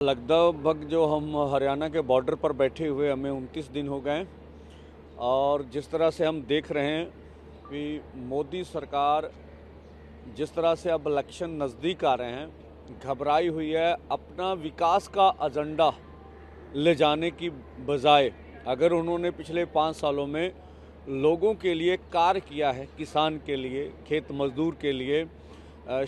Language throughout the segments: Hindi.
लगभग जो हम हरियाणा के बॉर्डर पर बैठे हुए हमें 29 दिन हो गए और जिस तरह से हम देख रहे हैं कि मोदी सरकार जिस तरह से अब इलेक्शन नज़दीक आ रहे हैं घबराई हुई है। अपना विकास का एजेंडा ले जाने की बजाय अगर उन्होंने पिछले 5 सालों में लोगों के लिए कार्य किया है, किसान के लिए, खेत मजदूर के लिए,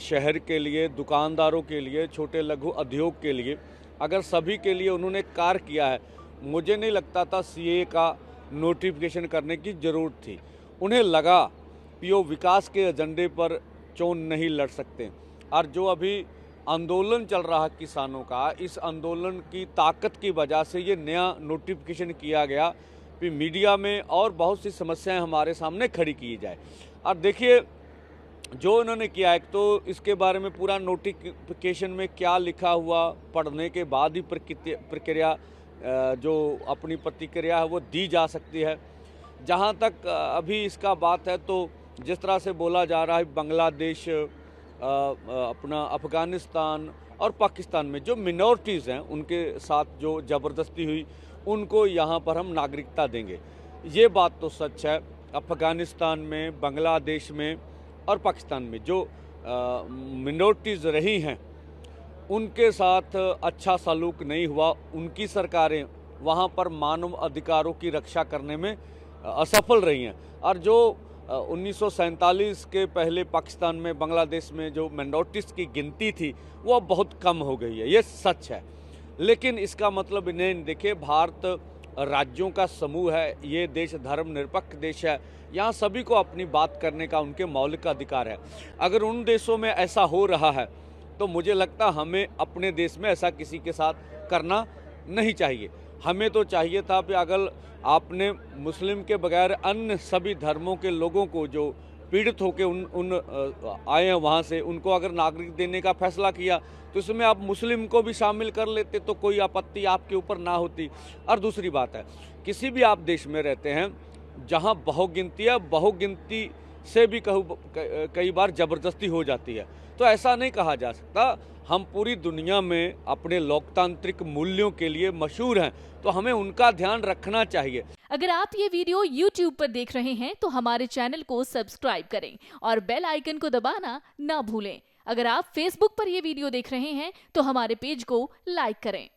शहर के लिए, दुकानदारों के लिए, छोटे लघु उद्योग के लिए, अगर सभी के लिए उन्होंने कार्य किया है, मुझे नहीं लगता था सीए का नोटिफिकेशन करने की ज़रूरत थी। उन्हें लगा कि वो विकास के एजेंडे पर चोन नहीं लड़ सकते और जो अभी आंदोलन चल रहा है किसानों का, इस आंदोलन की ताकत की वजह से ये नया नोटिफिकेशन किया गया कि मीडिया में और बहुत सी समस्याएं हमारे सामने खड़ी की जाए। और देखिए जो उन्होंने किया है, तो इसके बारे में पूरा नोटिफिकेशन में क्या लिखा हुआ पढ़ने के बाद ही प्रक्रिया जो अपनी प्रतिक्रिया है वो दी जा सकती है। जहां तक अभी इसका बात है तो जिस तरह से बोला जा रहा है बांग्लादेश, अपना अफ़गानिस्तान और पाकिस्तान में जो मिनॉरिटीज़ हैं उनके साथ जो ज़बरदस्ती हुई उनको यहाँ पर हम नागरिकता देंगे, ये बात तो सच है। अफ़गानिस्तान में, बांग्लादेश में और पाकिस्तान में जो मिनॉरिटीज़ रही हैं उनके साथ अच्छा सलूक नहीं हुआ। उनकी सरकारें वहाँ पर मानव अधिकारों की रक्षा करने में असफल रही हैं और जो 1947 के पहले पाकिस्तान में, बांग्लादेश में जो मिनॉरिटीज़ की गिनती थी वो अब बहुत कम हो गई है, ये सच है। लेकिन इसका मतलब इन्हें देखिए, भारत राज्यों का समूह है, ये देश धर्मनिरपेक्ष देश है, यहाँ सभी को अपनी बात करने का उनके मौलिक अधिकार है। अगर उन देशों में ऐसा हो रहा है तो मुझे लगता हमें अपने देश में ऐसा किसी के साथ करना नहीं चाहिए। हमें तो चाहिए था कि अगर आपने मुस्लिम के बगैर अन्य सभी धर्मों के लोगों को जो पीड़ित होकर आए हैं वहाँ से, उनको अगर नागरिक देने का फैसला किया तो इसमें आप मुस्लिम को भी शामिल कर लेते तो कोई आपत्ति आपके ऊपर ना होती। और दूसरी बात है, किसी भी आप देश में रहते हैं जहाँ बहुगिनती है, बहुगिनती से भी कई बार ज़बरदस्ती हो जाती है, तो ऐसा नहीं कहा जा सकता। हम पूरी दुनिया में अपने लोकतांत्रिक मूल्यों के लिए मशहूर हैं, तो हमें उनका ध्यान रखना चाहिए। अगर आप ये वीडियो YouTube पर देख रहे हैं तो हमारे चैनल को सब्सक्राइब करें और बेल आइकन को दबाना ना भूलें। अगर आप Facebook पर ये वीडियो देख रहे हैं तो हमारे पेज को लाइक करें।